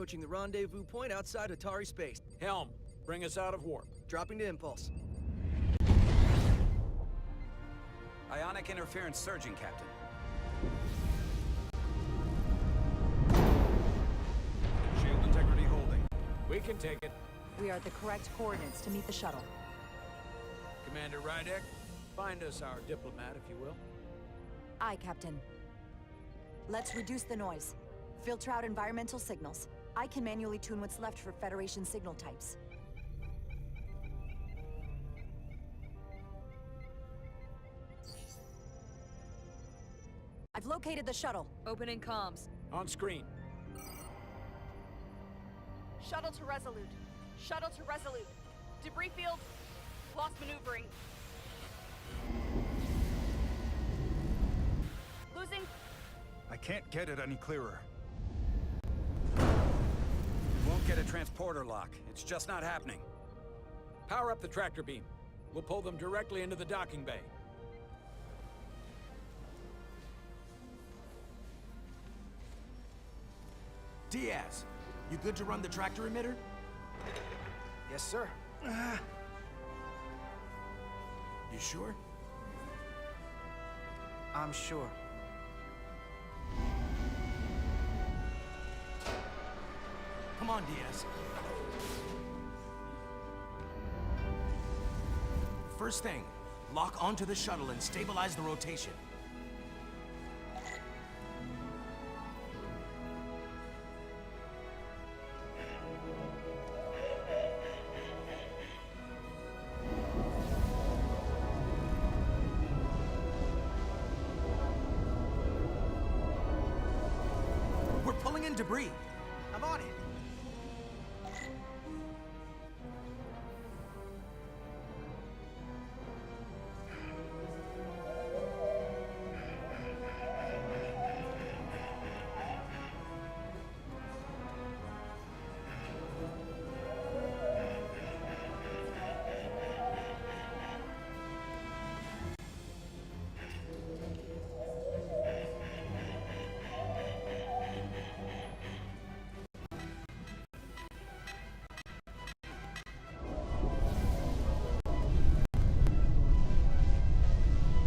approaching the rendezvous point outside Atari space. Helm, bring us out of warp. Dropping to impulse. Ionic interference surging, Captain. Shield integrity holding. We can take it. We are at the correct coordinates to meet the shuttle. Commander Rydek, find us our diplomat, if you will. Aye, Captain. Let's reduce the noise. Filter out environmental signals. I can manually tune what's left for Federation signal types. I've located the shuttle. Opening comms. On screen. Shuttle to Resolute. Shuttle to Resolute. Debris field. Lost maneuvering. Losing. I can't get it any clearer. Won't get a transporter lock. It's just not happening. Power up the tractor beam. We'll pull them directly into the docking bay. Diaz, you good to run the tractor emitter? Yes, sir. You sure? I'm sure. Come on, Diaz. First thing, lock onto the shuttle and stabilize the rotation. We're pulling in debris. I'm on it.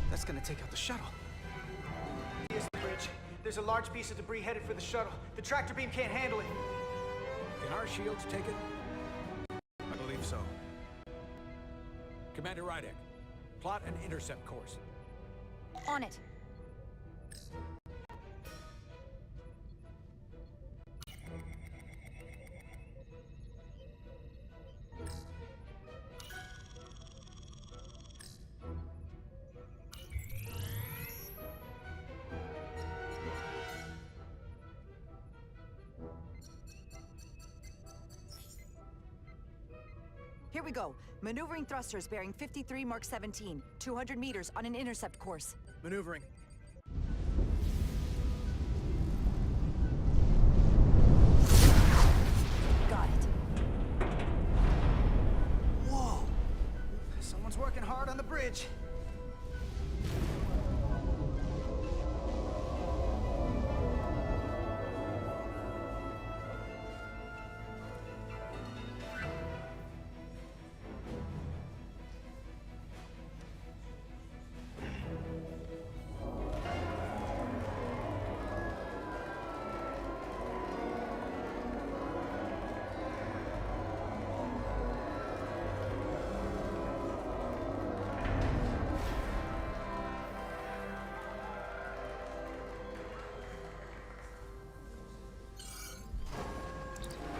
That's gonna take out the shuttle. Here's the bridge. There's a large piece of debris headed for the shuttle. The tractor beam can't handle it. Can our shields take it? I believe so. Commander Rydek, plot an intercept course. On it. Here we go. Maneuvering thrusters bearing 53 Mark 17, 200 meters on an intercept course. Maneuvering. Got it. Whoa! Someone's working hard on the bridge.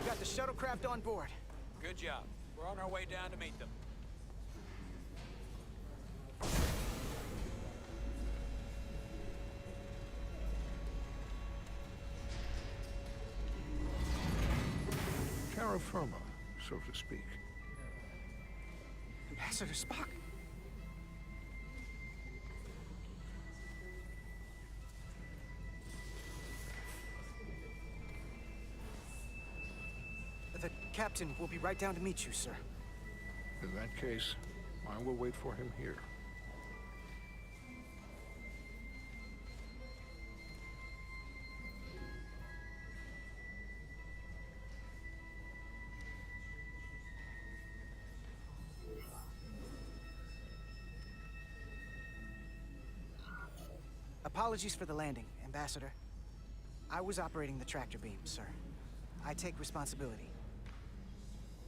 Got the shuttlecraft on board. Good job. We're on our way down to meet them. Terra firma, so to speak. Ambassador Spock? The captain will be right down to meet you, sir. In that case, I will wait for him here. Apologies for the landing, Ambassador. I was operating the tractor beam, sir. I take responsibility.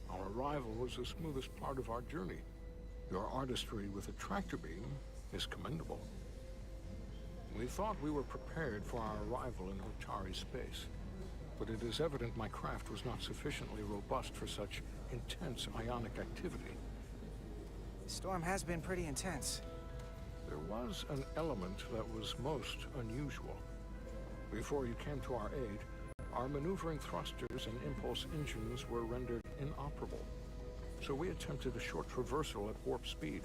Our arrival was the smoothest part of our journey. Your artistry with a tractor beam is commendable. We thought we were prepared for our arrival in Hotari space, but it is evident my craft was not sufficiently robust for such intense ionic activity. The storm has been pretty intense. There was an element that was most unusual. Before you came to our aid, our maneuvering thrusters and impulse engines were rendered inoperable. So we attempted a short traversal at warp speed,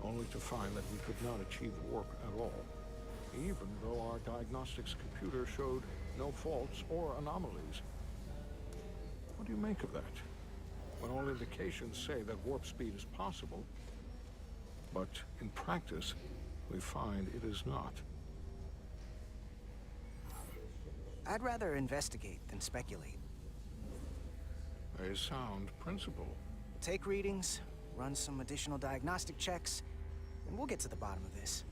only to find that we could not achieve warp at all, even though our diagnostics computer showed no faults or anomalies. What do you make of that? When all indications say that warp speed is possible, but in practice, we find it is not. I'd rather investigate than speculate. A sound principle. Take readings, run some additional diagnostic checks, and we'll get to the bottom of this.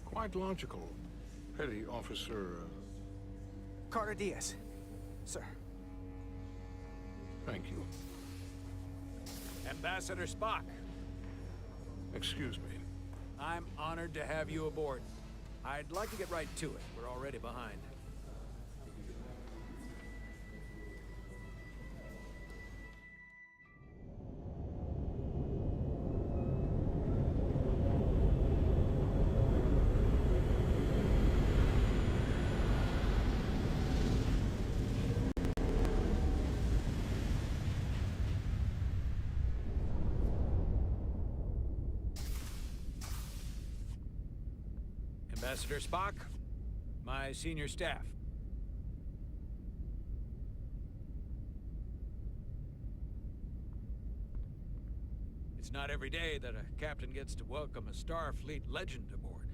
Quite logical. Petty Officer... Carter Diaz. Sir. Thank you. Ambassador Spock, Excuse me. I'm honored to have you aboard. I'd like to get right to it. We're already behind. Ambassador Spock, my senior staff. It's not every day that a captain gets to welcome a Starfleet legend aboard.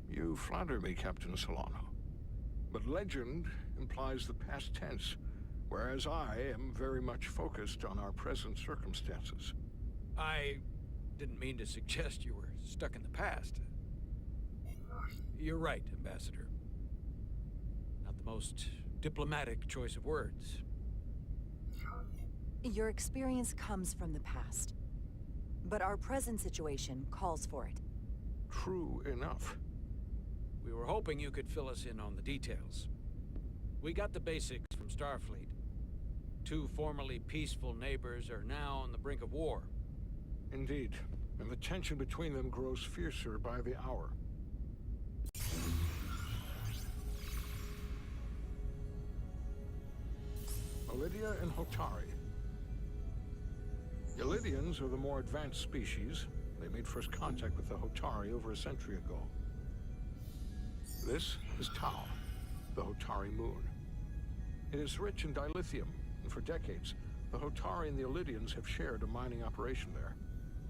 You flatter me, Captain Solano. But legend implies the past tense, whereas I am very much focused on our present circumstances. I didn't mean to suggest you were stuck in the past. You're right, Ambassador. Not the most diplomatic choice of words. Your experience comes from the past. But our present situation calls for it. True enough. We were hoping you could fill us in on the details. We got the basics from Starfleet. Two formerly peaceful neighbors are now on the brink of war. Indeed. And the tension between them grows fiercer by the hour. Lydia and Hotari. The Lydians are the more advanced species. They made first contact with the Hotari over a century ago. This is Tau, the Hotari moon. It is rich in dilithium, and for decades, the Hotari and the Illydians have shared a mining operation there.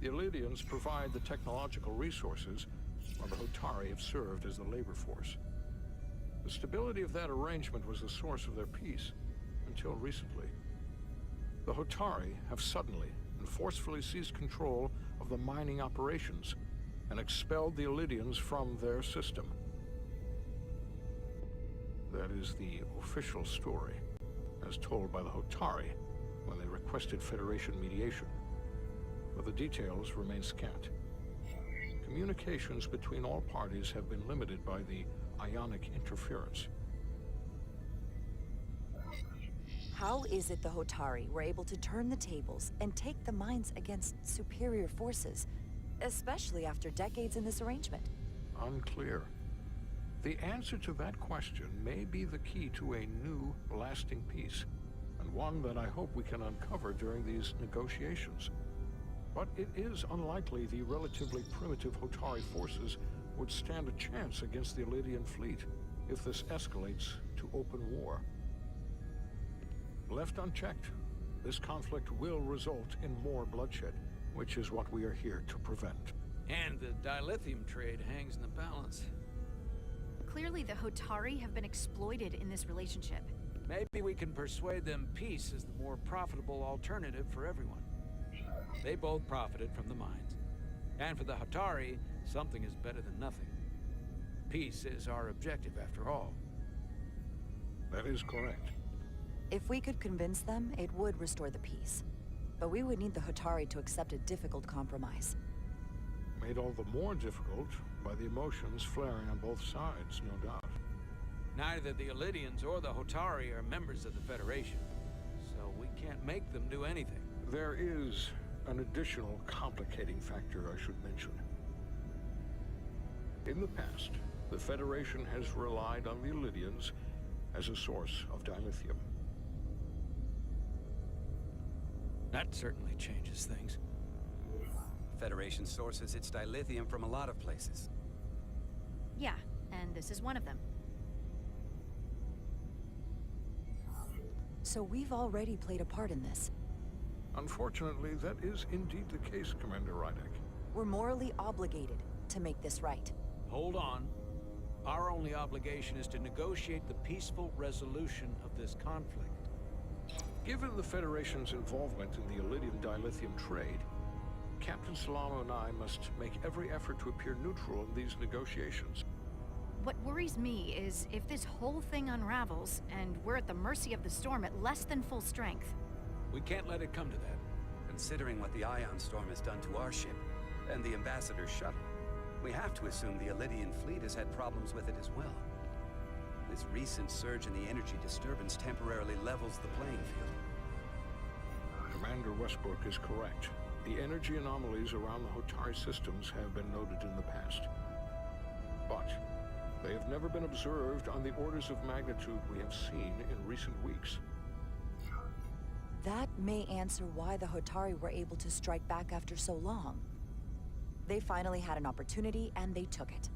The Illydians provide the technological resources, while the Hotari have served as the labor force. The stability of that arrangement was the source of their peace, until recently. The Hotari have suddenly and forcefully seized control of the mining operations and expelled the Illydians from their system. That is the official story, as told by the Hotari when they requested Federation mediation. But the details remain scant. Communications between all parties have been limited by the ionic interference. How is it the Hotari were able to turn the tables and take the mines against superior forces, especially after decades in this arrangement? Unclear. The answer to that question may be the key to a new, lasting peace, and one that I hope we can uncover during these negotiations. But it is unlikely the relatively primitive Hotari forces would stand a chance against the Illydian fleet if this escalates to open war. Left unchecked, this conflict will result in more bloodshed, which is what we are here to prevent. And the dilithium trade hangs in the balance. Clearly, the Hotari have been exploited in this relationship. Maybe we can persuade them peace is the more profitable alternative for everyone. They both profited from the mines. And for the Hotari, something is better than nothing. peace is our objective, after all. That is correct. If we could convince them, it would restore the peace. But we would need the Hotari to accept a difficult compromise. Made all the more difficult by the emotions flaring on both sides, no doubt. Neither the Illidians or the Hotari are members of the Federation, so we can't make them do anything. There is an additional complicating factor I should mention. In the past, the Federation has relied on the Illidians as a source of dilithium. That certainly changes things. Federation sources its dilithium from a lot of places. Yeah, and this is one of them. So we've already played a part in this. Unfortunately, that is indeed the case, Commander Rydek. We're morally obligated to make this right. Hold on. Our only obligation is to negotiate the peaceful resolution of this conflict. Given the Federation's involvement in the Illidium dilithium trade, Captain Solano and I must make every effort to appear neutral in these negotiations. What worries me is if this whole thing unravels, and we're at the mercy of the storm at less than full strength. We can't let it come to that. Considering what the Ion Storm has done to our ship, and the Ambassador's shuttle, we have to assume the Illidian fleet has had problems with it as well. This recent surge in the energy disturbance temporarily levels the playing field. Commander Westbrook is correct. The energy anomalies around the Hotari systems have been noted in the past. But they have never been observed on the orders of magnitude we have seen in recent weeks. That may answer why the Hotari were able to strike back after so long. They finally had an opportunity, and they took it.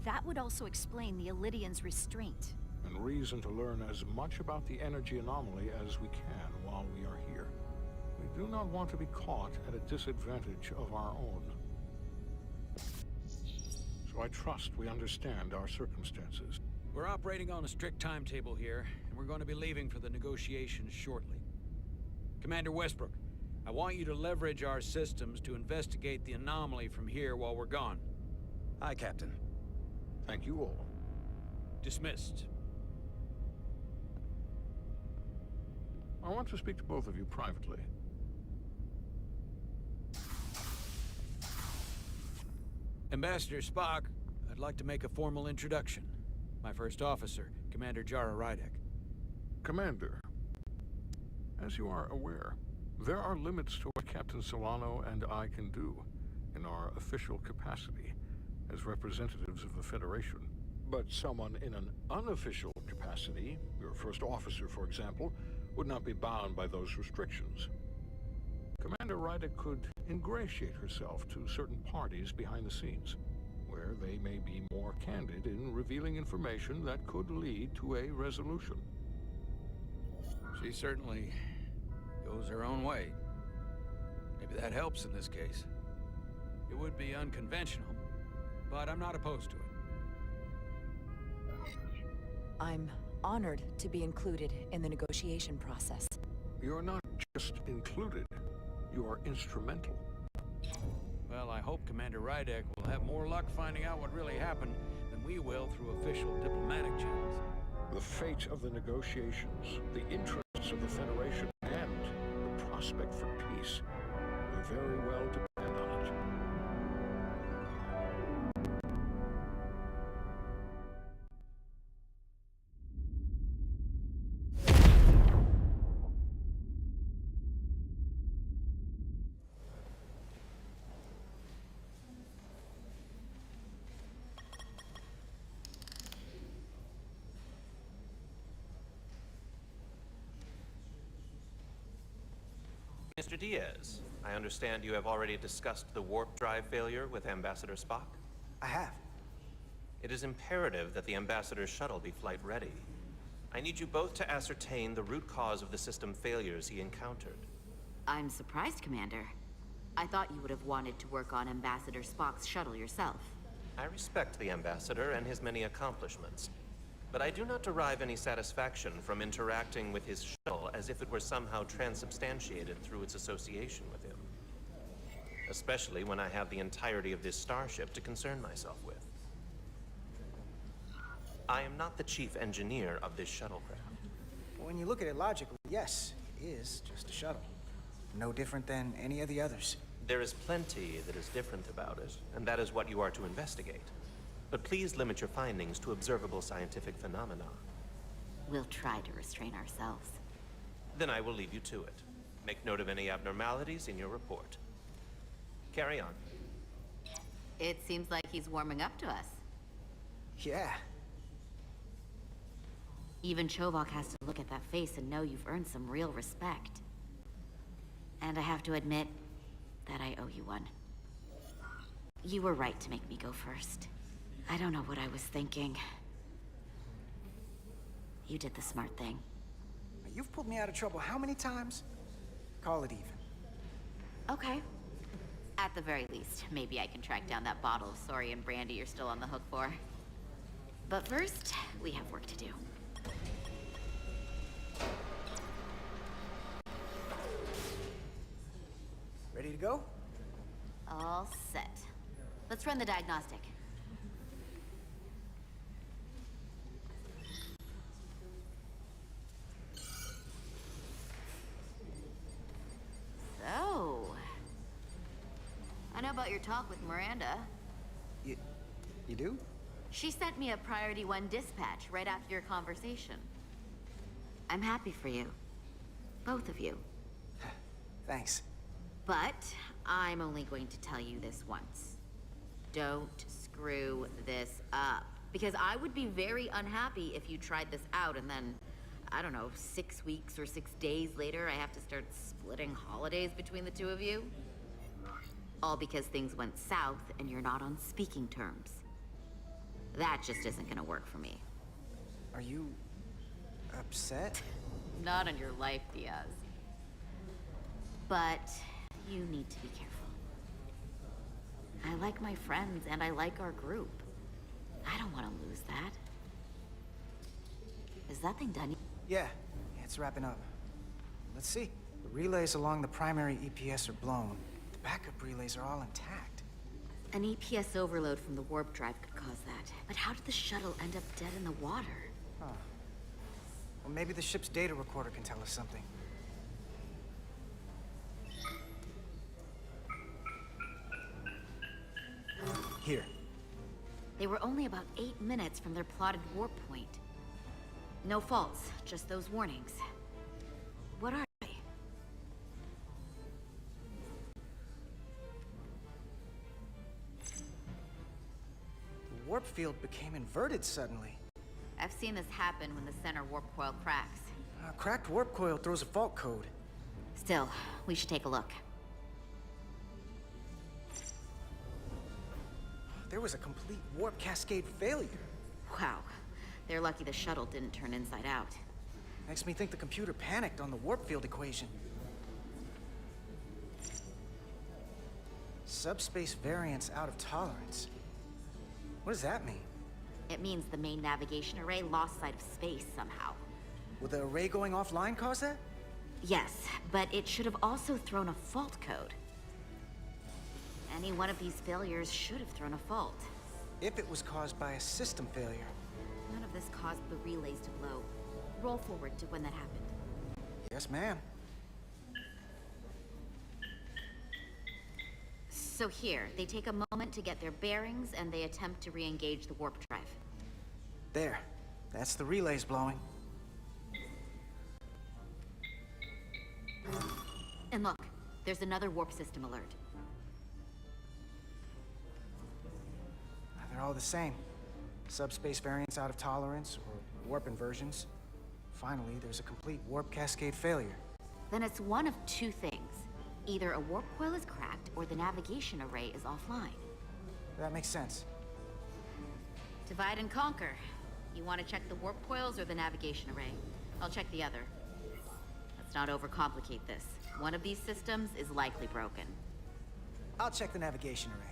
That would also explain the Illidians' restraint. And reason to learn as much about the energy anomaly as we can while we are here. We do not want to be caught at a disadvantage of our own. So I trust we understand our circumstances. We're operating on a strict timetable here, and we're going to be leaving for the negotiations shortly. Commander Westbrook, I want you to leverage our systems to investigate the anomaly from here while we're gone. Aye, Captain. Thank you all. Dismissed. I want to speak to both of you privately. Ambassador Spock, I'd like to make a formal introduction. My first officer, Commander Jara Rydek. Commander, as you are aware, there are limits to what Captain Solano and I can do in our official capacity as representatives of the Federation. But someone in an unofficial capacity, your first officer, for example, would not be bound by those restrictions. Commander Rydek could ingratiate herself to certain parties behind the scenes, where they may be more candid in revealing information that could lead to a resolution. She certainly goes her own way. Maybe that helps in this case. It would be unconventional, but I'm not opposed to it. I'm honored to be included in the negotiation process. You're not just included, you are instrumental. Well, I hope Commander Rydek will have more luck finding out what really happened than we will through official diplomatic channels. The fate of the negotiations, the interests of the Federation, and the prospect for peace will very well depend on it. Mr. Diaz, I understand you have already discussed the warp drive failure with Ambassador Spock? I have. It is imperative that the Ambassador's shuttle be flight ready. I need you both to ascertain the root cause of the system failures he encountered. I'm surprised, Commander. I thought you would have wanted to work on Ambassador Spock's shuttle yourself. I respect the Ambassador and his many accomplishments, but I do not derive any satisfaction from interacting with his shuttle as if it were somehow transubstantiated through its association with him. Especially when I have the entirety of this starship to concern myself with. I am not the chief engineer of this shuttlecraft. When you look at it logically, yes, it is just a shuttle. No different than any of the others. There is plenty that is different about it, and that is what you are to investigate. But please limit your findings to observable scientific phenomena. We'll try to restrain ourselves. Then I will leave you to it. Make note of any abnormalities in your report. Carry on. It seems like he's warming up to us. Yeah. Even Chovok has to look at that face and know you've earned some real respect. And I have to admit that I owe you one. You were right to make me go first. I don't know what I was thinking. You did the smart thing. You've pulled me out of trouble how many times? Call it even. Okay. At the very least, maybe I can track down that bottle of Saurian brandy you're still on the hook for. But first, we have work to do. Ready to go? All set. Let's run the diagnostic. So, I know about your talk with Miranda. You do? She sent me a Priority 1 dispatch right after your conversation. I'm happy for you. Both of you. Thanks. But I'm only going to tell you this once. Don't screw this up. Because I would be very unhappy if you tried this out and then, I don't know, 6 weeks or 6 days later, I have to start splitting holidays between the two of you. All because things went south and you're not on speaking terms. That just isn't gonna work for me. Are you upset? Not on your life, Diaz. But you need to be careful. I like my friends and I like our group. I don't want to lose that. Is that thing done? Yeah, it's wrapping up. Let's see. The relays along the primary EPS are blown. The backup relays are all intact. An EPS overload from the warp drive could cause that. But how did the shuttle end up dead in the water? Huh. Well, maybe the ship's data recorder can tell us something. Here. They were only about 8 minutes from their plotted warp point. No faults, just those warnings. What are they? The warp field became inverted suddenly. I've seen this happen when the center warp coil cracks. A cracked warp coil throws a fault code. Still, we should take a look. There was a complete warp cascade failure. Wow. They're lucky the shuttle didn't turn inside out. Makes me think the computer panicked on the warp field equation. Subspace variance out of tolerance. What does that mean? It means the main navigation array lost sight of space somehow. Will the array going offline cause that? Yes, but it should have also thrown a fault code. Any one of these failures should have thrown a fault. If it was caused by a system failure. None of this caused the relays to blow. Roll forward to when that happened. Yes, ma'am. So here, they take a moment to get their bearings and they attempt to re-engage the warp drive. There. That's the relays blowing. And look, there's another warp system alert. They're all the same. Subspace variance out of tolerance, or warp inversions. Finally, there's a complete warp cascade failure. Then it's one of two things. Either a warp coil is cracked, or the navigation array is offline. That makes sense. Divide and conquer. You want to check the warp coils or the navigation array? I'll check the other. Let's not overcomplicate this. One of these systems is likely broken. I'll check the navigation array.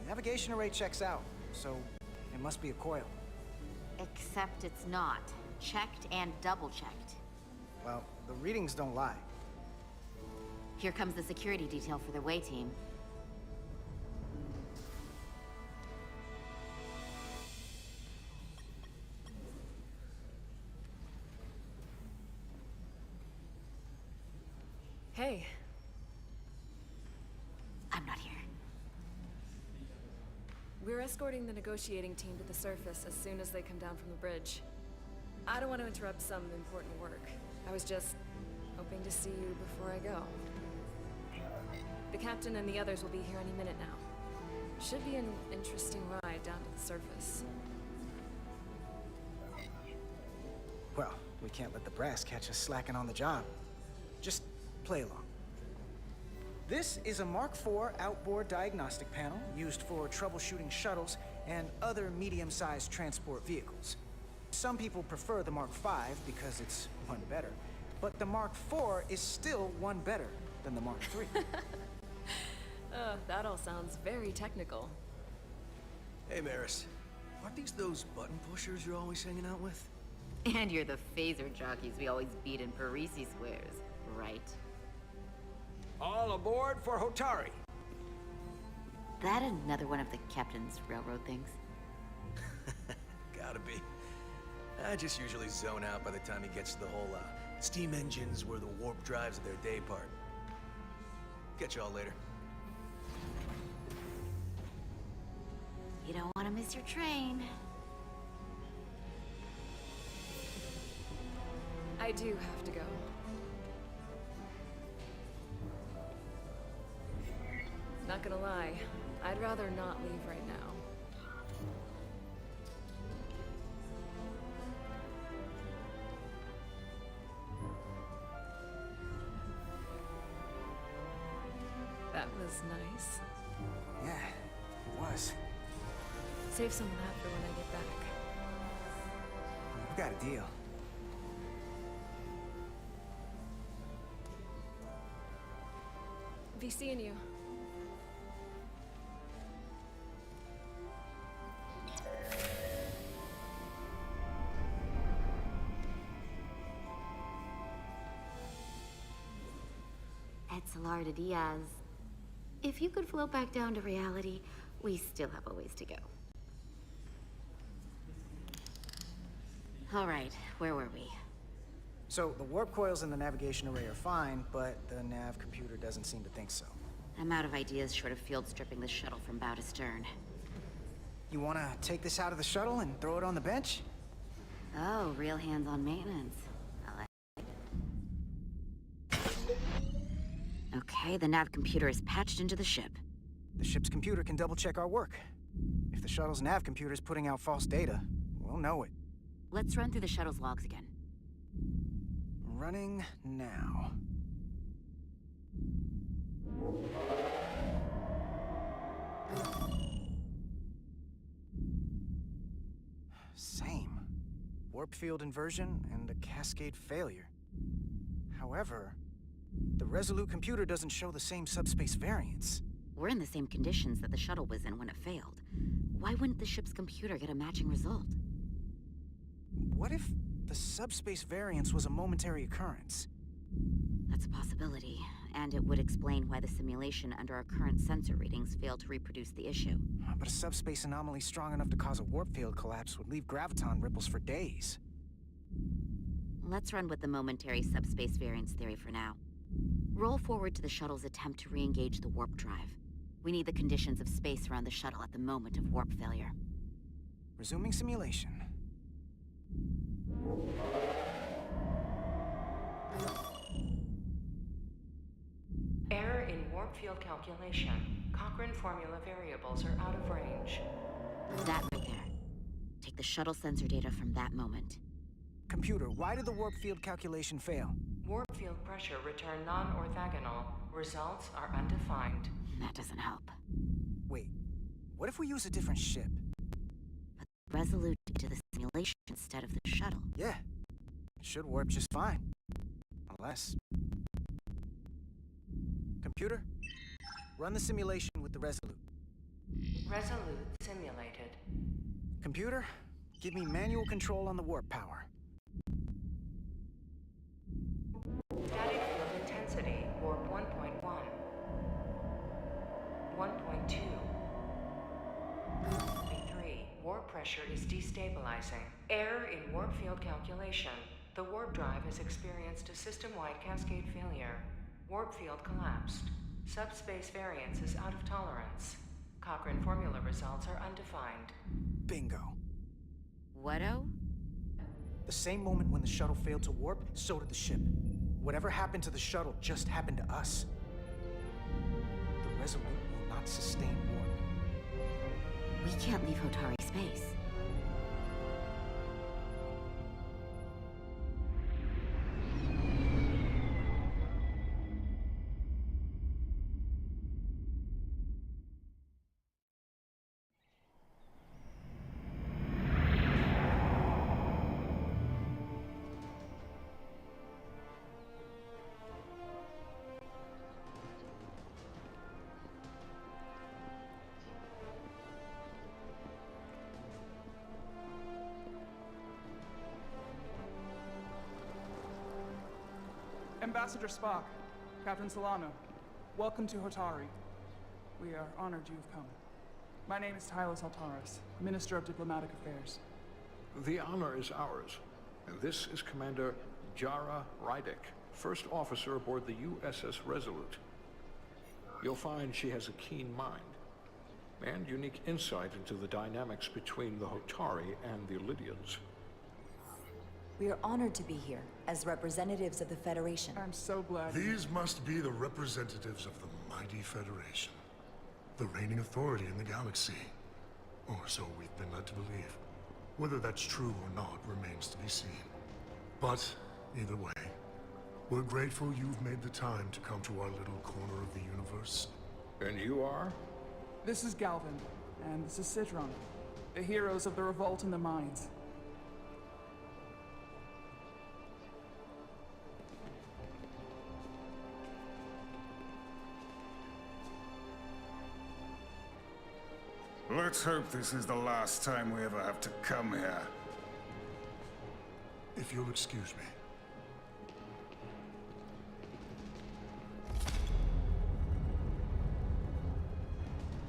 Navigation array checks out, so it must be a coil. Except it's not. Checked and double-checked. Well, the readings don't lie. Here comes the security detail for the way team. Hey. I'm not here. We're escorting the negotiating team to the surface as soon as they come down from the bridge. I don't want to interrupt some important work. I was just hoping to see you before I go. The captain and the others will be here any minute now. Should be an interesting ride down to the surface. Well, we can't let the brass catch us slacking on the job. Just play along. This is a Mark IV outboard diagnostic panel used for troubleshooting shuttles and other medium-sized transport vehicles. Some people prefer the Mark V because it's one better, but the Mark IV is still one better than the Mark III. That all sounds very technical. Hey, Maris. Aren't these those button pushers you're always hanging out with? And you're the phaser jockeys we always beat in Parisi squares, right? All aboard for Hotari. That another one of the captain's railroad things? Gotta be. I just usually zone out by the time he gets to the whole, steam engines were the warp drives of their day part. Catch y'all later. You don't want to miss your train. I do have to go. Not gonna lie, I'd rather not leave right now. That was nice. Yeah, it was. Save some of that for when I get back. We've got a deal. Be seeing you. Salarda Diaz. If you could float back down to reality, we still have a ways to go. All right, where were we? So, the warp coils in the navigation array are fine, but the nav computer doesn't seem to think so. I'm out of ideas short of field stripping the shuttle from bow to stern. You wanna take this out of the shuttle and throw it on the bench? Oh, real hands-on maintenance. I like it. Okay, the nav computer is patched into the ship. The ship's computer can double-check our work. If the shuttle's nav computer is putting out false data, we'll know it. Let's run through the shuttle's logs again. Running now. Same. Warp field inversion and a cascade failure. However, the Resolute computer doesn't show the same subspace variance. We're in the same conditions that the shuttle was in when it failed. Why wouldn't the ship's computer get a matching result? What if the subspace variance was a momentary occurrence? That's a possibility, and it would explain why the simulation under our current sensor readings failed to reproduce the issue. But a subspace anomaly strong enough to cause a warp field collapse would leave graviton ripples for days. Let's run with the momentary subspace variance theory for now. Roll forward to the shuttle's attempt to re-engage the warp drive. We need the conditions of space around the shuttle at the moment of warp failure. Resuming simulation. Error in warp field calculation. Cochrane formula variables are out of range. That right there. Take the shuttle sensor data from that moment. Computer, why did the warp field calculation fail? Warp field pressure returned non-orthogonal. Results are undefined. That doesn't help. Wait, what if we use a different ship? Put Resolute into the simulation instead of the shuttle. Yeah, it should warp just fine. Unless... Computer, run the simulation with the Resolute. Resolute simulated. Computer, give me manual control on the warp power. Static field intensity, warp 1.1. 1.2. 3. Warp pressure is destabilizing. Error in warp field calculation. The warp drive has experienced a system-wide cascade failure. Warp field collapsed. Subspace variance is out of tolerance. Cochrane formula results are undefined. Bingo. What-o? The same moment when the shuttle failed to warp, so did the ship. Whatever happened to the shuttle just happened to us. The Resolute will not sustain warp. We can't leave Hotari space. Ambassador Spock, Captain Solano, welcome to Hotari. We are honored you have come. My name is Tylos Altaris, Minister of Diplomatic Affairs. The honor is ours, and this is Commander Jara Rydick, First Officer aboard the USS Resolute. You'll find she has a keen mind, and unique insight into the dynamics between the Hotari and the Illidians. We are honored to be here as representatives of the Federation. I'm so glad. These must be the representatives of the mighty Federation, the reigning authority in the galaxy. Or so we've been led to believe. Whether that's true or not remains to be seen. But either way, we're grateful you've made the time to come to our little corner of the universe. And you are? This is Galvin, and this is Citron, the heroes of the revolt in the mines. Let's hope this is the last time we ever have to come here. If you'll excuse me.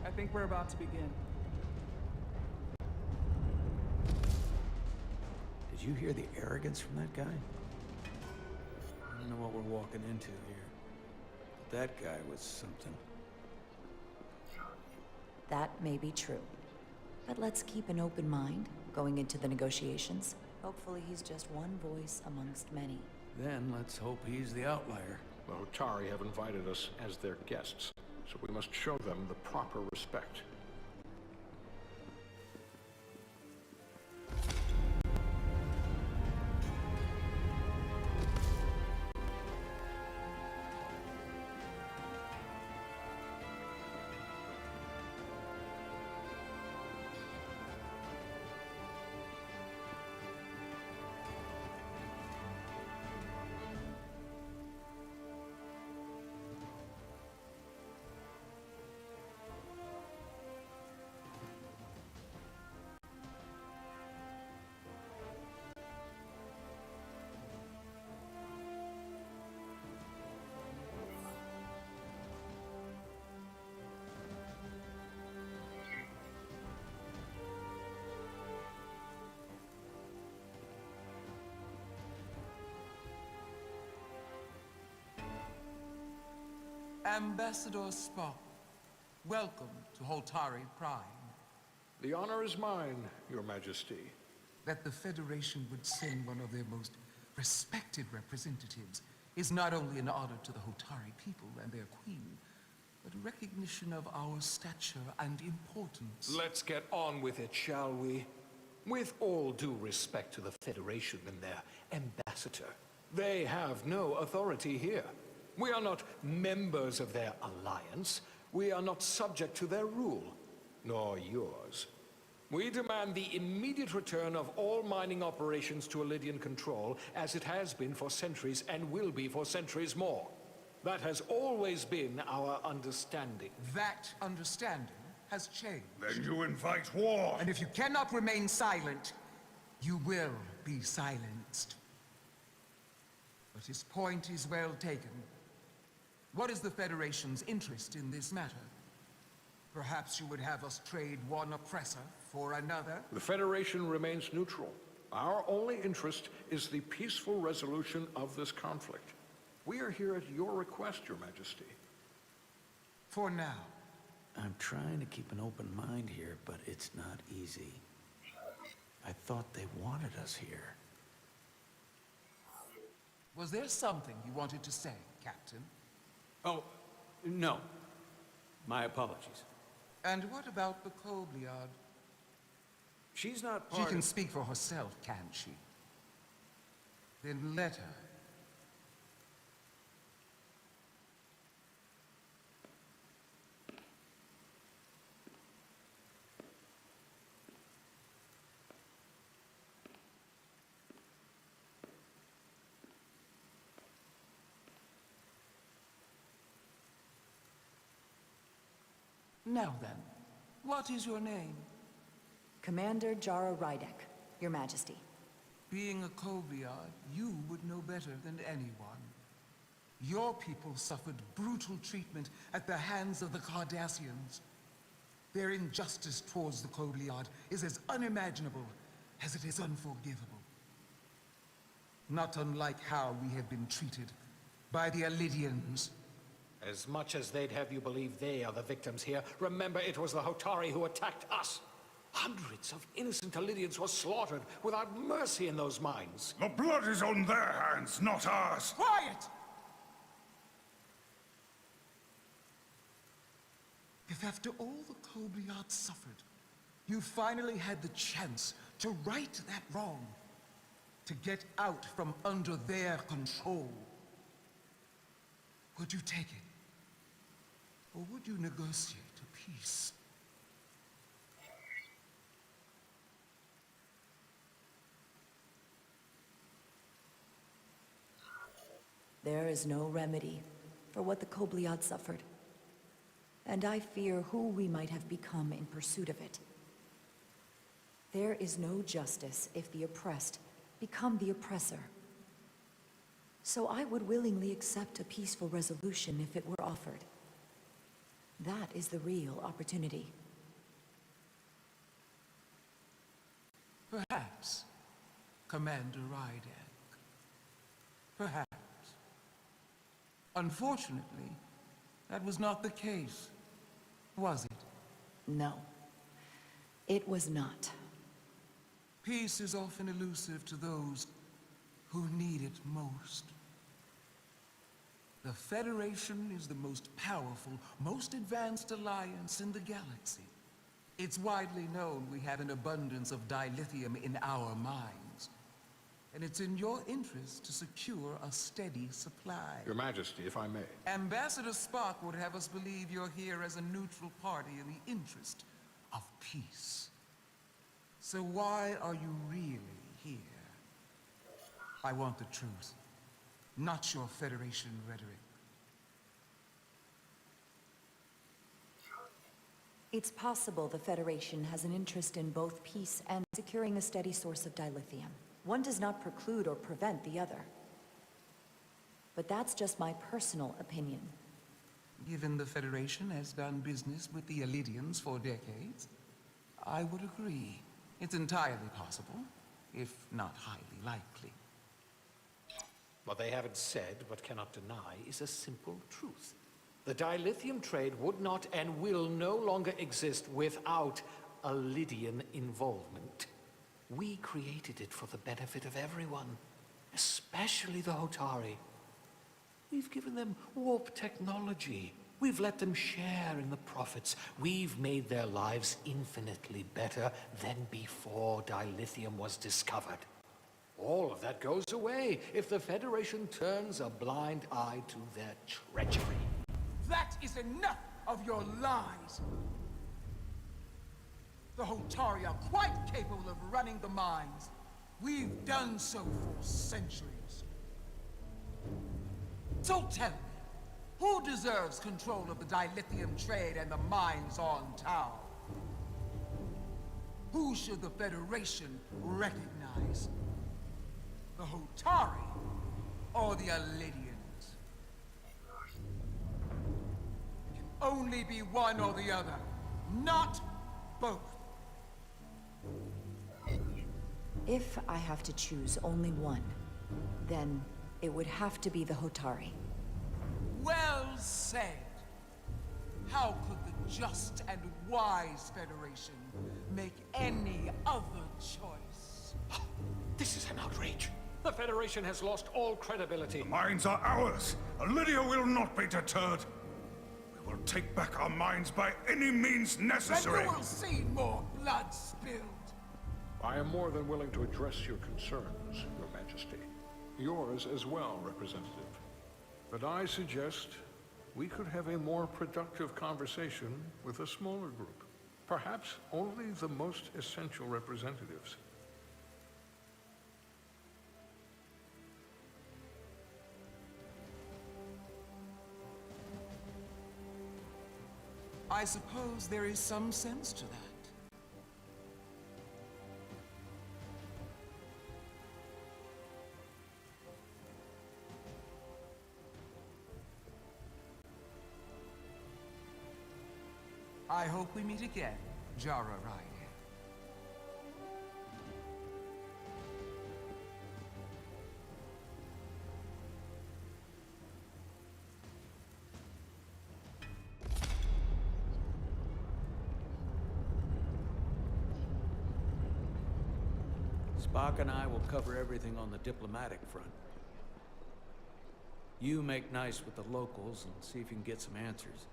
I think we're about to begin. Did you hear the arrogance from that guy? I don't know what we're walking into here. But that guy was something. That may be true. But let's keep an open mind going into the negotiations. Hopefully he's just one voice amongst many. Then let's hope he's the outlier. The Hotari have invited us as their guests, so we must show them the proper respect. Ambassador Spock, welcome to Hotari Prime. The honor is mine, Your Majesty. That the Federation would send one of their most respected representatives is not only an honor to the Hotari people and their queen, but a recognition of our stature and importance. Let's get on with it, shall we? With all due respect to the Federation and their ambassador, they have no authority here. We are not members of their alliance. We are not subject to their rule, nor yours. We demand the immediate return of all mining operations to Illidian control, as it has been for centuries and will be for centuries more. That has always been our understanding. That understanding has changed. Then you invite war! And if you cannot remain silent, you will be silenced. But his point is well taken. What is the Federation's interest in this matter? Perhaps you would have us trade one oppressor for another? The Federation remains neutral. Our only interest is the peaceful resolution of this conflict. We are here at your request, Your Majesty. For now. I'm trying to keep an open mind here, but it's not easy. I thought they wanted us here. Was there something you wanted to say, Captain? Oh, no. My apologies. And what about the Kobliad? She's not She part can of... speak for herself, can't she? Then let her. Now then, what is your name? Commander Jara Rydek, Your Majesty. Being a Kobliad, you would know better than anyone. Your people suffered brutal treatment at the hands of the Cardassians. Their injustice towards the Kobliad is as unimaginable as it is unforgivable. Not unlike how we have been treated by the Elidians. As much as they'd have you believe they are the victims here, remember it was the Hotari who attacked us. Hundreds of innocent Elidians were slaughtered without mercy in those mines. The blood is on their hands, not ours! Quiet! If after all the Kobliad suffered, you finally had the chance to right that wrong, to get out from under their control, would you take it? Or would you negotiate a peace? There is no remedy for what the Kobliad suffered. And I fear who we might have become in pursuit of it. There is no justice if the oppressed become the oppressor. So I would willingly accept a peaceful resolution if it were offered. That is the real opportunity. Perhaps, Commander Rydek. Perhaps. Unfortunately, that was not the case, was it? No, it was not. Peace is often elusive to those who need it most. The Federation is the most powerful, most advanced alliance in the galaxy. It's widely known we have an abundance of dilithium in our mines. And it's in your interest to secure a steady supply. Your Majesty, if I may. Ambassador Spock would have us believe you're here as a neutral party in the interest of peace. So why are you really here? I want the truth, not your Federation rhetoric. It's possible the Federation has an interest in both peace and securing a steady source of dilithium. One does not preclude or prevent the other. But that's just my personal opinion. Given the Federation has done business with the Elidians for decades, I would agree. It's entirely possible, if not highly likely. What they haven't said, but cannot deny, is a simple truth. The dilithium trade would not and will no longer exist without Elidian involvement. We created it for the benefit of everyone, especially the Hotari. We've given them warp technology. We've let them share in the profits. We've made their lives infinitely better than before dilithium was discovered. All of that goes away if the Federation turns a blind eye to their treachery. That is enough of your lies! The Hotari are quite capable of running the mines. We've done so for centuries. So tell me, Who deserves control of the dilithium trade and the mines on Tau? Who should the Federation recognize? The Hotari or the Alidians? It can only be one or the other, not both. If I have to choose only one, then it would have to be the Hotari. Well said. How could the just and wise Federation make any other choice? This is an outrage. The Federation has lost all credibility. The mines are ours. Lydia will not be deterred. We will take back our mines by any means necessary. And you will see more blood spilled. I am more than willing to address your concerns, Your Majesty. Yours as well, Representative. But I suggest we could have a more productive conversation with a smaller group. Perhaps only the most essential representatives. I suppose there is some sense to that. I hope we meet again, Jara Raiden. Spock and I will cover everything on the diplomatic front. You make nice with the locals and see if you can get some answers.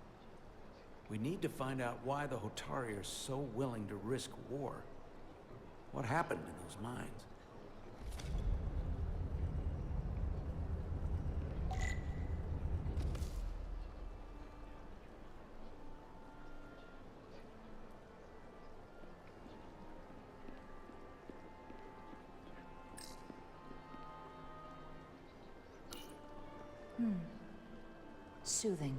We need to find out why the Hotari are so willing to risk war. What happened in those mines? Soothing.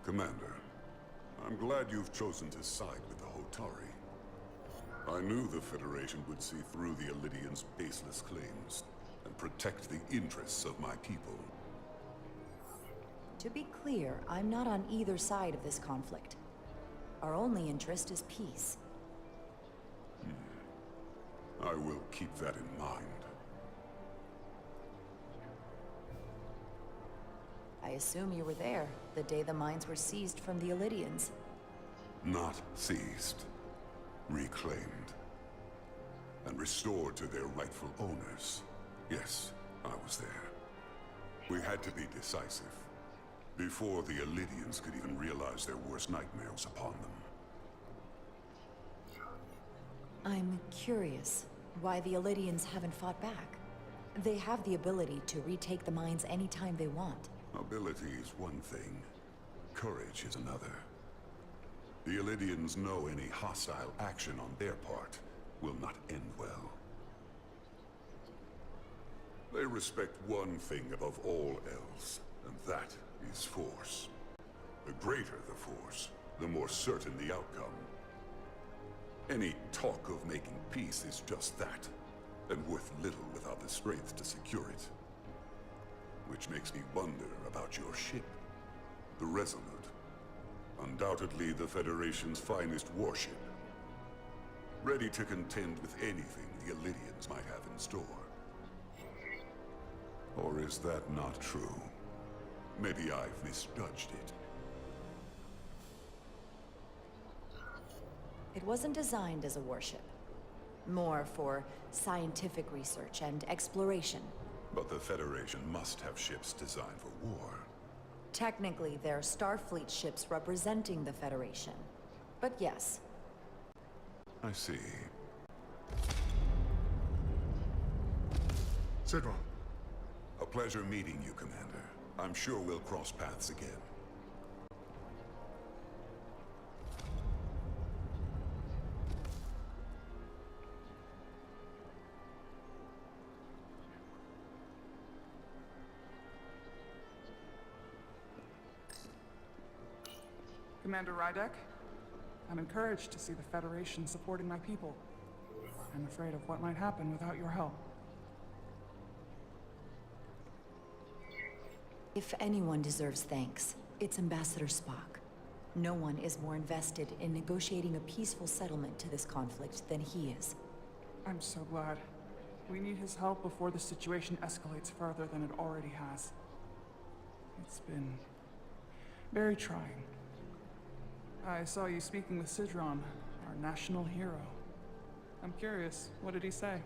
Commander, I'm glad you've chosen to side with the Hotari. I knew the Federation would see through the Alidians' baseless claims and protect the interests of my people. To be clear, I'm not on either side of this conflict. Our only interest is peace. I will keep that in mind. I assume you were there, the day the mines were seized from the Alidians. Not seized. Reclaimed. And restored to their rightful owners. Yes, I was there. We had to be decisive. Before the Alidians could even realize their worst nightmares upon them. I'm curious why the Alidians haven't fought back. They have the ability to retake the mines anytime they want. Ability is one thing. Courage is another. The Alidians know any hostile action on their part will not end well. They respect one thing above all else, and that is force. The greater the force, the more certain the outcome. Any talk of making peace is just that, and worth little without the strength to secure it. Which makes me wonder about your ship, the Resolute. Undoubtedly the Federation's finest warship. Ready to contend with anything the Alidians might have in store. Or is that not true? Maybe I've misjudged it. It wasn't designed as a warship. More for scientific research and exploration. But the Federation must have ships designed for war. Technically, they're Starfleet ships representing the Federation. But yes. I see. Sidron. A pleasure meeting you, Commander. I'm sure we'll cross paths again. Commander Rydek, I'm encouraged to see the Federation supporting my people. I'm afraid of what might happen without your help. If anyone deserves thanks, it's Ambassador Spock. No one is more invested in negotiating a peaceful settlement to this conflict than he is. I'm so glad. We need his help before the situation escalates further than it already has. It's been very trying. I saw you speaking with Sidron, our national hero. I'm curious, what did he say?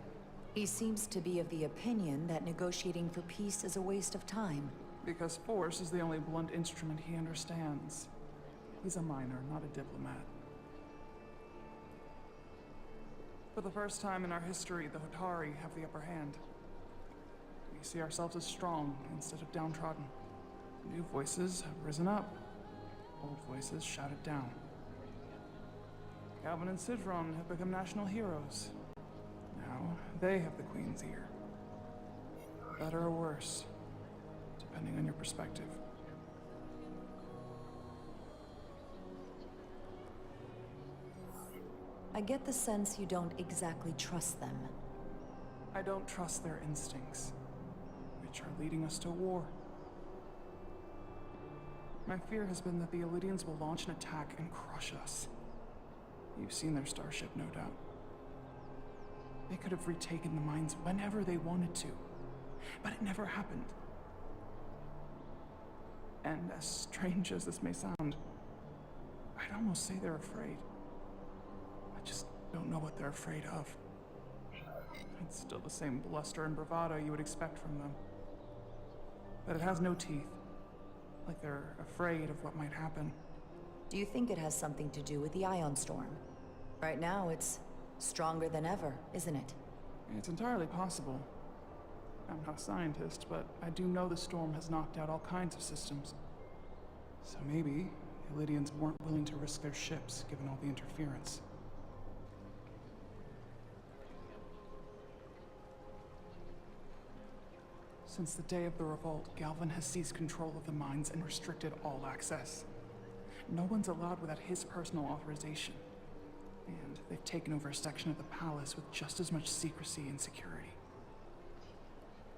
He seems to be of the opinion that negotiating for peace is a waste of time. Because force is the only blunt instrument he understands. He's a miner, not a diplomat. For the first time in our history, the Hotari have the upper hand. We see ourselves as strong instead of downtrodden. New voices have risen up. Old voices shouted down. Galvin and Sidron have become national heroes. Now they have the Queen's ear. Better or worse, depending on your perspective. I get the sense you don't exactly trust them. I don't trust their instincts, which are leading us to war. My fear has been that the Illidians will launch an attack and crush us. You've seen their starship, no doubt. They could have retaken the mines whenever they wanted to, but it never happened. And as strange as this may sound, I'd almost say they're afraid. I just don't know what they're afraid of. It's still the same bluster and bravado you would expect from them. But it has no teeth. Like they're afraid of what might happen. Do you think it has something to do with the ion storm? Right now, it's stronger than ever, isn't it? It's entirely possible. I'm not a scientist, but I do know the storm has knocked out all kinds of systems. So maybe Illidians weren't willing to risk their ships, given all the interference. Since the day of the revolt, Galvin has seized control of the mines and restricted all access. No one's allowed without his personal authorization. And they've taken over a section of the palace with just as much secrecy and security.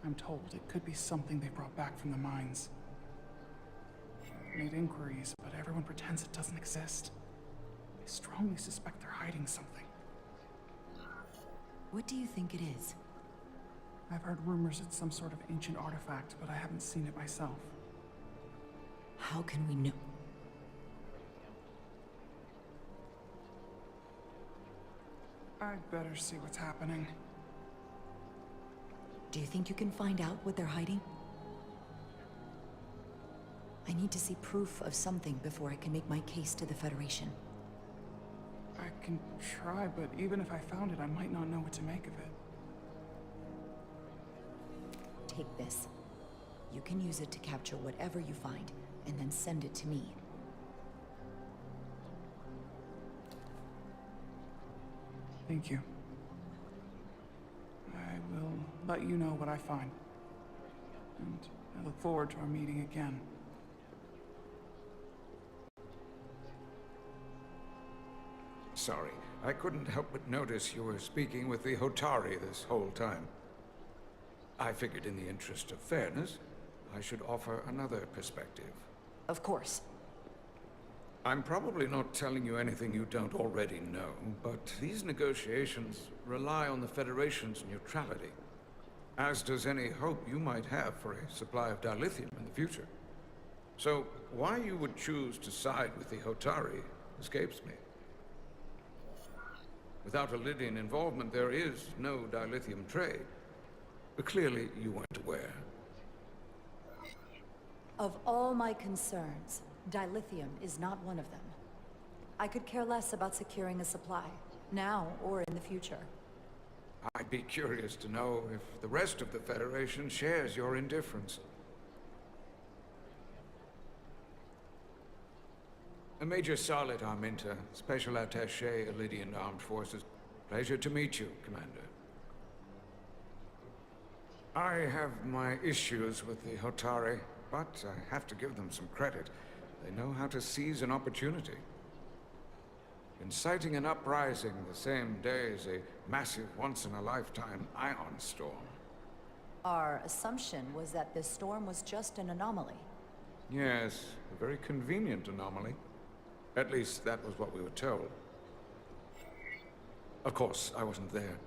I'm told it could be something they brought back from the mines. Made inquiries, but everyone pretends it doesn't exist. I strongly suspect they're hiding something. What do you think it is? I've heard rumors it's some sort of ancient artifact, but I haven't seen it myself. How can we know? I'd better see what's happening. Do you think you can find out what they're hiding? I need to see proof of something before I can make my case to the Federation. I can try, but even if I found it, I might not know what to make of it. Take this. You can use it to capture whatever you find, and then send it to me. Thank you. I will let you know what I find. And I look forward to our meeting again. Sorry, I couldn't help but notice you were speaking with the Hotari this whole time. I figured in the interest of fairness, I should offer another perspective. Of course. I'm probably not telling you anything you don't already know, but these negotiations rely on the Federation's neutrality, as does any hope you might have for a supply of dilithium in the future. So, why you would choose to side with the Hotari escapes me. Without Illidian involvement, there is no dilithium trade. But clearly, you weren't aware. Of all my concerns, dilithium is not one of them. I could care less about securing a supply, now or in the future. I'd be curious to know if the rest of the Federation shares your indifference. Major Salit Arminta, Special Attaché, Illidian Armed Forces. Pleasure to meet you, Commander. I have my issues with the Hotari, but I have to give them some credit. They know how to seize an opportunity. Inciting an uprising the same day as a massive, once-in-a-lifetime ion storm. Our assumption was that this storm was just an anomaly. Yes, a very convenient anomaly. At least, that was what we were told. Of course, I wasn't there.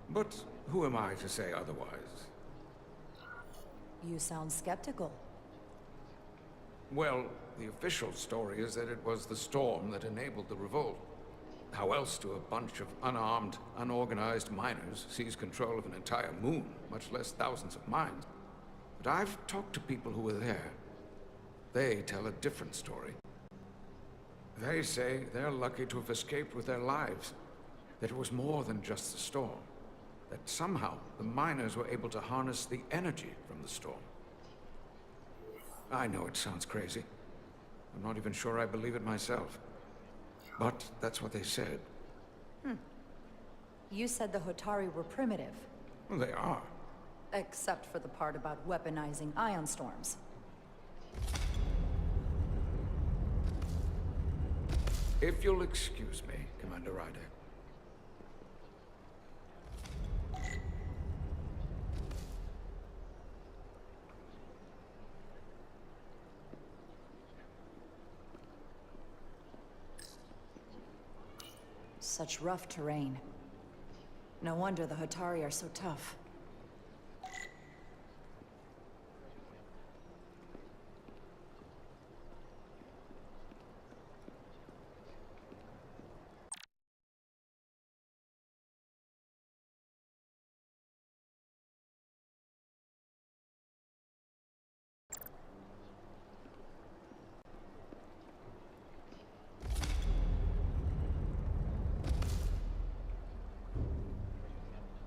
But who am I to say otherwise? You sound skeptical. Well, the official story is that it was the storm that enabled the revolt. How else do a bunch of unarmed, unorganized miners seize control of an entire moon, much less thousands of mines? But I've talked to people who were there. They tell a different story. They say they're lucky to have escaped with their lives. That it was more than just the storm. That somehow the miners were able to harness the energy from the storm. I know it sounds crazy. I'm not even sure I believe it myself. But that's what they said. You said the Hotari were primitive. Well, they are. Except for the part about weaponizing ion storms. If you'll excuse me, Commander Ryder. Such rough terrain. No wonder the Hotari are so tough.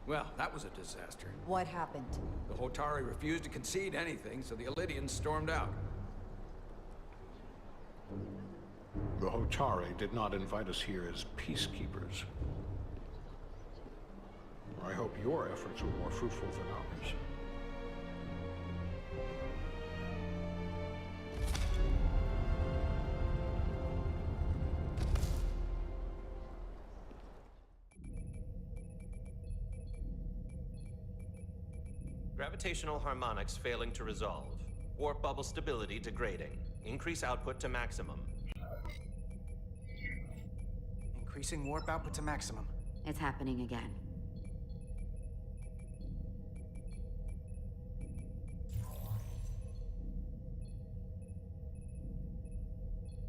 Well, that was a disaster. What happened? The Hotari refused to concede anything, so the Elydians stormed out. The Hotari did not invite us here as peacekeepers. I hope your efforts were more fruitful than ours. Gravitational harmonics failing to resolve. Warp bubble stability degrading. Increase output to maximum. Increasing warp output to maximum. It's happening again.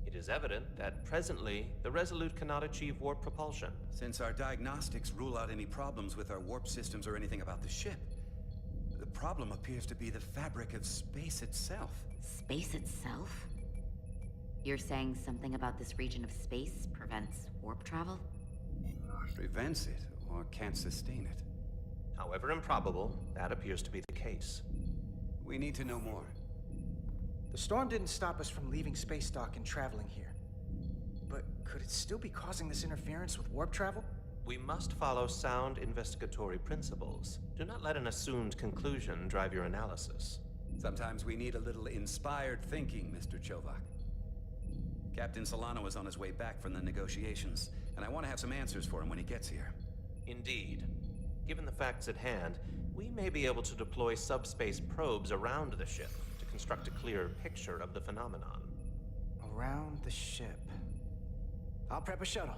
It is evident that presently, the Resolute cannot achieve warp propulsion. Since our diagnostics rule out any problems with our warp systems or anything about the ship, the problem appears to be the fabric of space itself. Space itself? You're saying something about this region of space prevents warp travel? Prevents it, or can't sustain it. However improbable, that appears to be the case. We need to know more. The storm didn't stop us from leaving space dock and traveling here. But could it still be causing this interference with warp travel? We must follow sound investigatory principles. Do not let an assumed conclusion drive your analysis. Sometimes we need a little inspired thinking, Mr. Chovak. Captain Solano is on his way back from the negotiations, and I want to have some answers for him when he gets here. Indeed. Given the facts at hand, we may be able to deploy subspace probes around the ship to construct a clearer picture of the phenomenon. Around the ship. I'll prep a shuttle.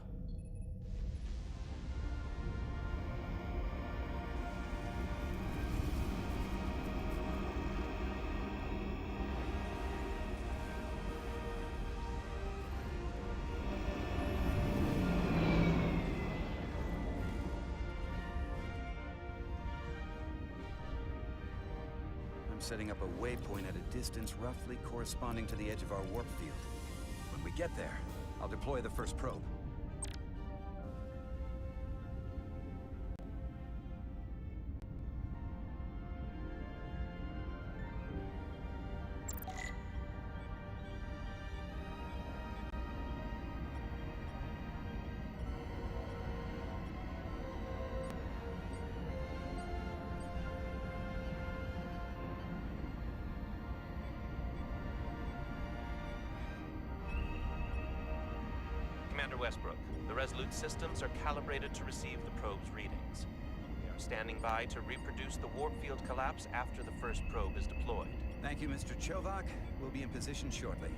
I'm setting up a waypoint at a distance roughly corresponding to the edge of our warp field. When we get there, I'll deploy the first probe. Commander Westbrook, the Resolute systems are calibrated to receive the probe's readings. We are standing by to reproduce the warp field collapse after the first probe is deployed. Thank you, Mr. Chovak. We'll be in position shortly.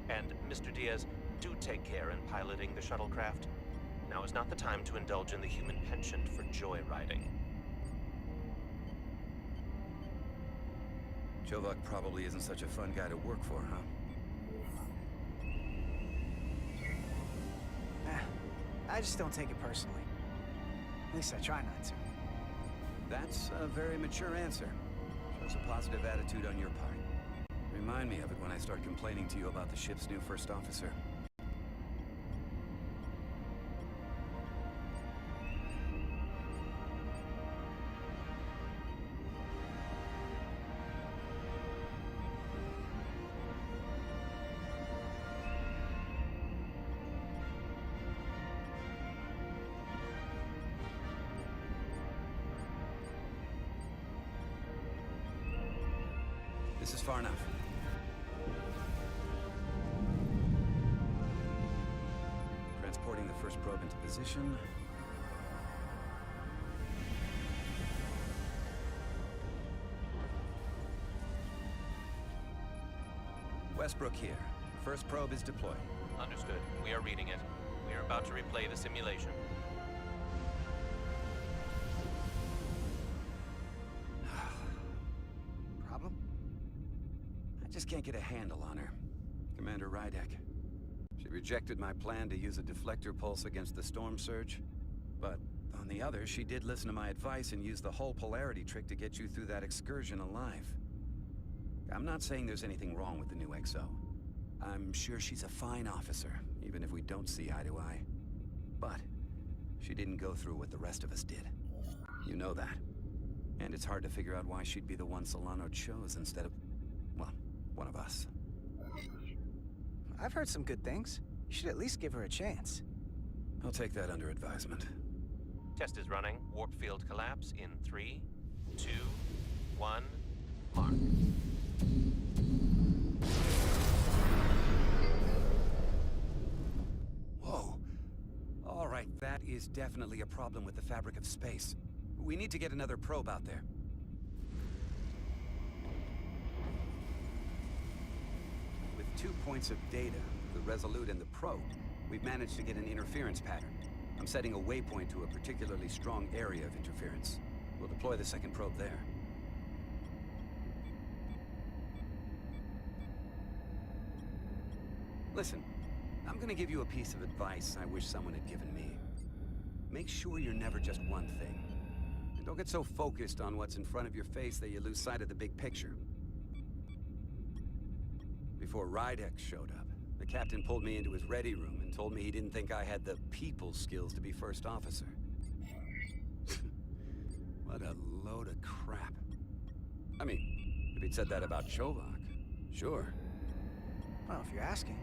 And, Mr. Diaz, do take care in piloting the shuttlecraft. Now is not the time to indulge in the human penchant for joyriding. Chovak probably isn't such a fun guy to work for, huh? I just don't take it personally. At least I try not to. That's a very mature answer. Shows a positive attitude on your part. Remind me of it when I start complaining to you about the ship's new first officer. This is far enough. Transporting the first probe into position. Westbrook here. First probe is deployed. Understood. We are reading it. We are about to replay the simulation. Problem? I just can't get a handle on her. Commander Rydek. She rejected my plan to use a deflector pulse against the storm surge. But on the other, she did listen to my advice and use the whole polarity trick to get you through that excursion alive. I'm not saying there's anything wrong with the new XO. I'm sure she's a fine officer, even if we don't see eye to eye. But she didn't go through what the rest of us did. You know that. And it's hard to figure out why she'd be the one Solano chose instead of, well, one of us. I've heard some good things. You should at least give her a chance. I'll take that under advisement. Test is running. Warp field collapse in 3, 2, 1, mark. Whoa. All right, that is definitely a problem with the fabric of space. We need to get another probe out there. With 2 points of data, the Resolute and the probe, we've managed to get an interference pattern. I'm setting a waypoint to a particularly strong area of interference. We'll deploy the second probe there. Listen, I'm gonna give you a piece of advice I wish someone had given me. Make sure you're never just one thing. And don't get so focused on what's in front of your face that you lose sight of the big picture. Before Rydek showed up, the captain pulled me into his ready room and told me he didn't think I had the people skills to be first officer. What a load of crap. I mean, if he'd said that about Chovak, sure. Well, if you're asking,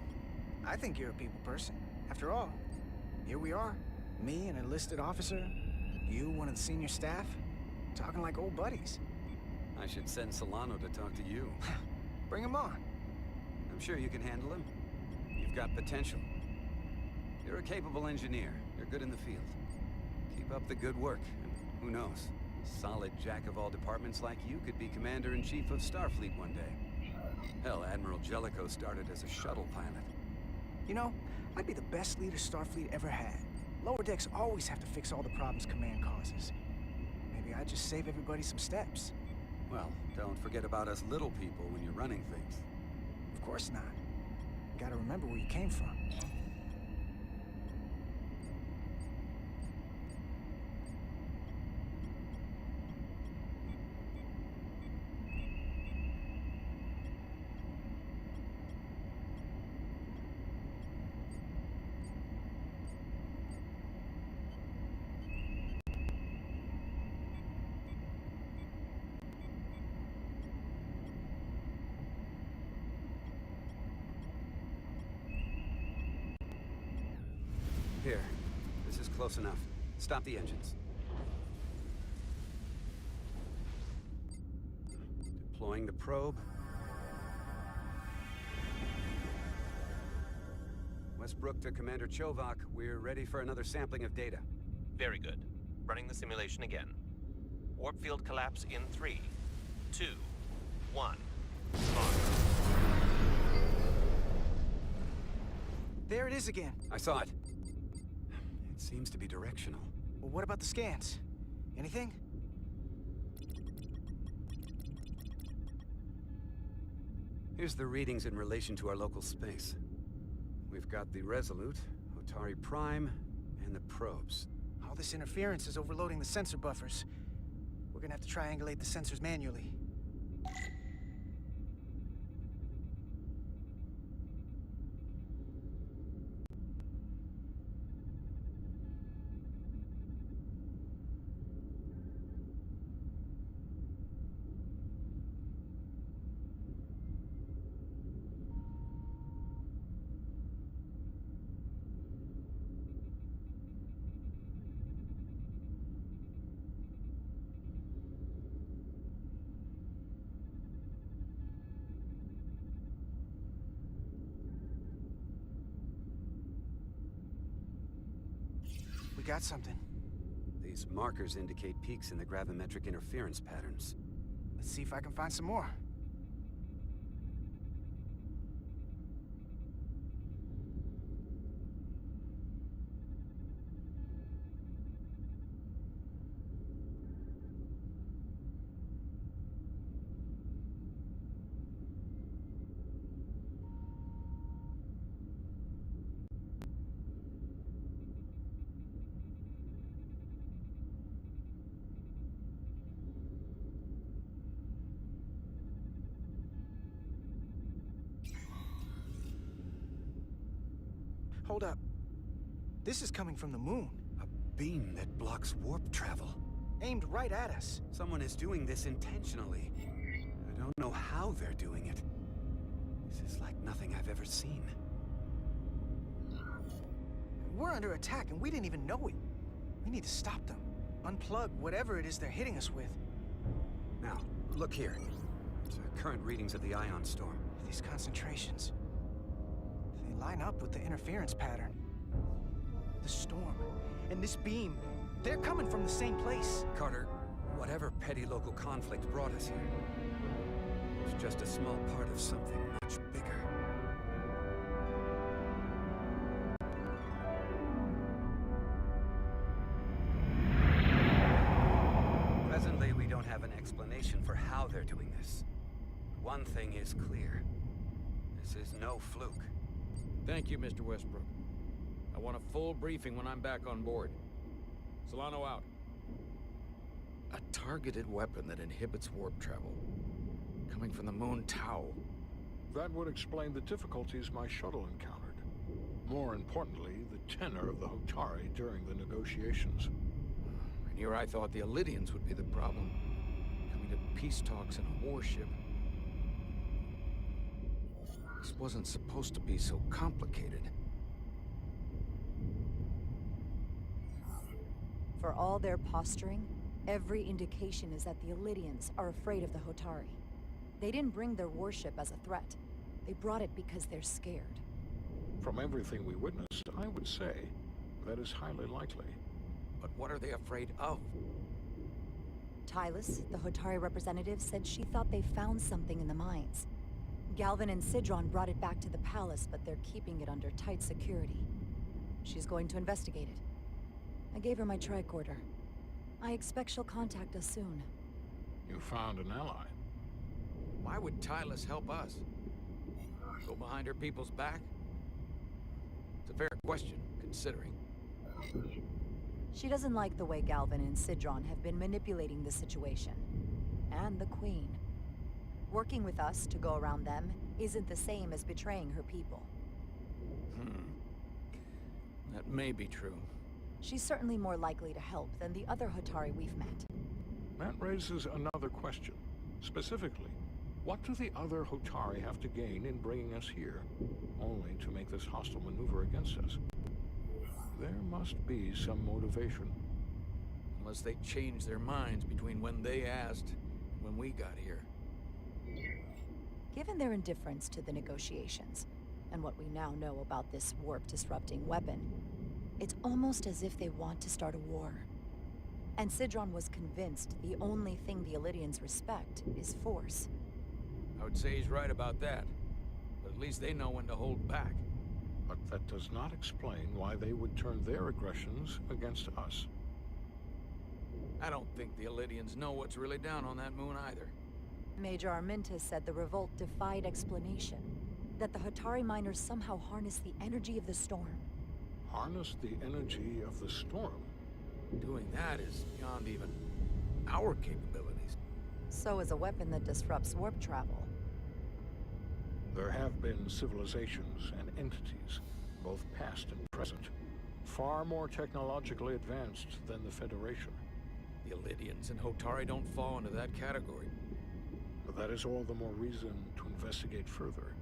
I think you're a people person. After all, here we are. Me, an enlisted officer. You, one of the senior staff. Talking like old buddies. I should send Solano to talk to you. Bring him on. I'm sure you can handle him. You've got potential. You're a capable engineer. You're good in the field. Keep up the good work, and who knows? A solid jack of all departments like you could be Commander-in-Chief of Starfleet one day. Hell, Admiral Jellicoe started as a shuttle pilot. You know, I'd be the best leader Starfleet ever had. Lower decks always have to fix all the problems Command causes. Maybe I'd just save everybody some steps. Well, don't forget about us little people when you're running things. Of course not. You gotta remember where you came from. Here. This is close enough. Stop the engines. Deploying the probe. Westbrook to Commander Chovak. We're ready for another sampling of data. Very good. Running the simulation again. Warp field collapse in 3, 2, 1. On. There it is again. I saw it. It seems to be directional. Well, what about the scans? Anything? Here's the readings in relation to our local space. We've got the Resolute, Otari Prime, and the probes. All this interference is overloading the sensor buffers. We're gonna have to triangulate the sensors manually. We got something. These markers indicate peaks in the gravimetric interference patterns. Let's see if I can find some more. Hold up. This is coming from the moon. A beam that blocks warp travel. Aimed right at us. Someone is doing this intentionally. I don't know how they're doing it. This is like nothing I've ever seen. We're under attack and we didn't even know it. We need to stop them. Unplug whatever it is they're hitting us with. Now, look here. Current readings of the ion storm. These concentrations. They line up with the interference pattern. The storm and this beam, they're coming from the same place. Carter, whatever petty local conflict brought us here, it's just a small part of something much bigger. Presently, we don't have an explanation for how they're doing this. One thing is clear. This is no fluke. Thank you, Mr. Westbrook. I want a full briefing when I'm back on board. Solano out. A targeted weapon that inhibits warp travel. Coming from the moon Tau. That would explain the difficulties my shuttle encountered. More importantly, the tenor of the Hotari during the negotiations. And here I thought the Elydians would be the problem. Coming to peace talks in a warship. This wasn't supposed to be so complicated. For all their posturing, every indication is that the Elydians are afraid of the Hotari. They didn't bring their warship as a threat. They brought it because they're scared. From everything we witnessed, I would say that is highly likely. But what are they afraid of? Tylus, the Hotari representative, said she thought they found something in the mines. Galvin and Sidron brought it back to the palace, but they're keeping it under tight security. She's going to investigate it. I gave her my tricorder. I expect she'll contact us soon. You found an ally. Why would Tylus help us? Go behind her people's back? It's a fair question, considering. She doesn't like the way Galvin and Sidron have been manipulating the situation. And the Queen. Working with us to go around them isn't the same as betraying her people. That may be true. She's certainly more likely to help than the other Hotari we've met. That raises another question. Specifically, what do the other Hotari have to gain in bringing us here, only to make this hostile maneuver against us? There must be some motivation. Unless they changed their minds between when they asked and when we got here. Given their indifference to the negotiations, and what we now know about this warp-disrupting weapon, it's almost as if they want to start a war. And Sidron was convinced the only thing the Illidians respect is force. I would say he's right about that. But at least they know when to hold back. But that does not explain why they would turn their aggressions against us. I don't think the Illidians know what's really down on that moon either. Major Arminta said the revolt defied explanation. That the Hatari miners somehow harnessed the energy of the storm. Harness the energy of the storm? Doing that is beyond even our capabilities. So is a weapon that disrupts warp travel. There have been civilizations and entities, both past and present, far more technologically advanced than the Federation. The Illidians and Hotari don't fall into that category. But that is all the more reason to investigate further.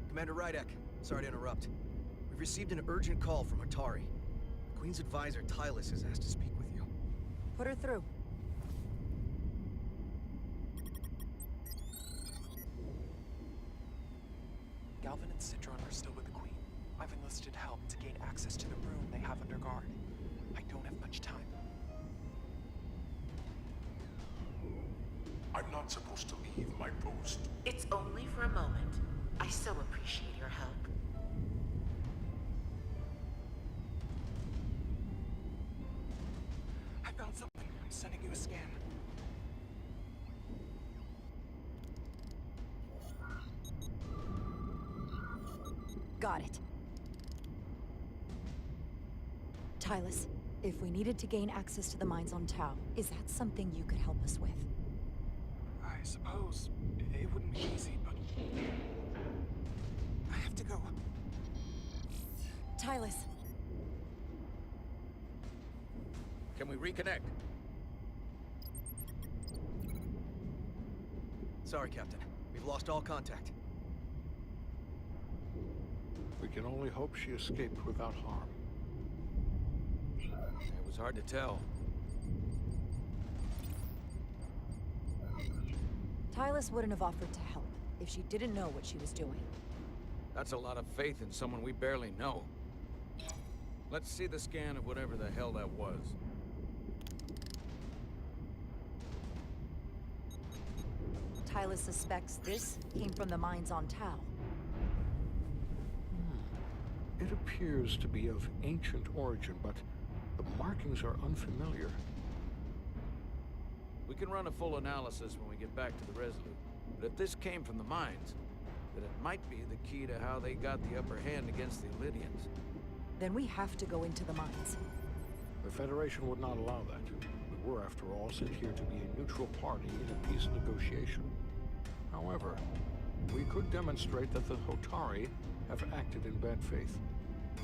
Commander Rydek, sorry to interrupt. We've received an urgent call from Hatari. The Queen's advisor, Tylus, has asked to speak with you. Put her through. Galvin and Sidron are still with the Queen. I've enlisted help to gain access to the room they have under guard. I don't have much time. I'm not supposed to leave my post. It's only for a moment. I so appreciate your help. I found something. I'm sending you a scan. Got it. Tylus, if we needed to gain access to the mines on Tau, is that something you could help us with? I suppose it wouldn't be easy, but I have to go. Tylus. Can we reconnect? Sorry, Captain. We've lost all contact. We can only hope she escaped without harm. It was hard to tell. Tylus wouldn't have offered to help if she didn't know what she was doing. That's a lot of faith in someone we barely know. Let's see the scan of whatever the hell that was. Tylus suspects this came from the mines on Tau. It appears to be of ancient origin, but the markings are unfamiliar. We can run a full analysis when we get back to the Resolute. But if this came from the mines, then it might be the key to how they got the upper hand against the Illidians. Then we have to go into the mines. The Federation would not allow that. We were, after all, sent here to be a neutral party in a peace negotiation. However, we could demonstrate that the Hotari have acted in bad faith,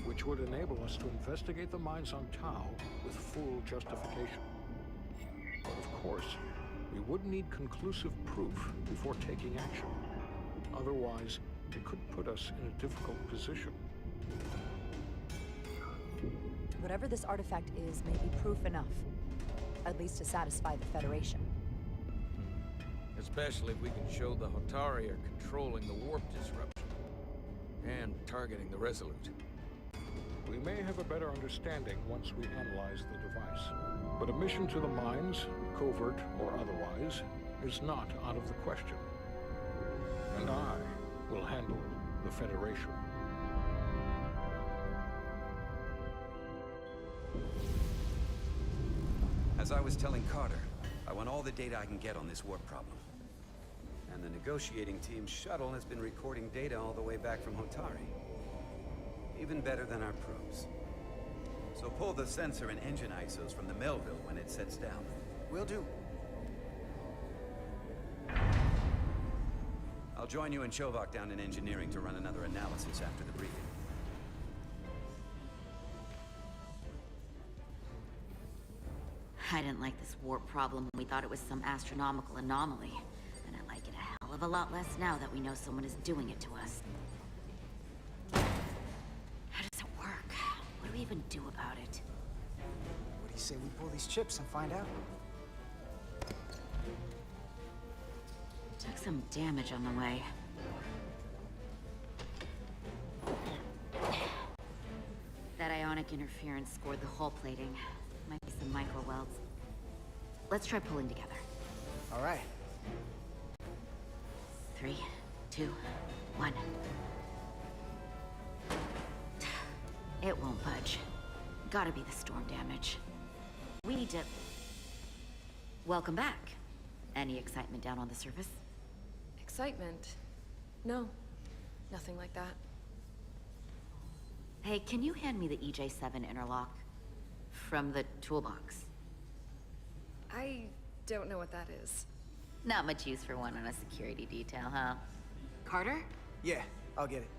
which would enable us to investigate the mines on Tau with full justification. But of course, we would need conclusive proof before taking action. Otherwise, it could put us in a difficult position. Whatever this artifact is may be proof enough. At least to satisfy the Federation. Especially if we can show the Hotari are controlling the warp disruption. And targeting the Resolute. We may have a better understanding once we analyze the device. But a mission to the mines, covert or otherwise, is not out of the question. And I will handle the Federation. As I was telling Carter, I want all the data I can get on this warp problem. And the negotiating team's shuttle has been recording data all the way back from Hotari. Even better than our probes. So pull the sensor and engine ISOs from the Melville when it sets down. Will do. I'll join you and Shovak down in engineering to run another analysis after the briefing. I didn't like this warp problem when we thought it was some astronomical anomaly. And I like it a hell of a lot less now that we know someone is doing it to us. How does it work? What do we even do about it? What do you say we pull these chips and find out? Took some damage on the way. Hydraulic interference scored the hull plating. Might be some micro welds. Let's try pulling together. All right. 3, 2, 1. It won't budge. Gotta be the storm damage. We need to... Welcome back. Any excitement down on the surface? Excitement? No. Nothing like that. Hey, can you hand me the EJ7 interlock? From the toolbox. I don't know what that is. Not much use for one on a security detail, huh? Carter? Yeah, I'll get it.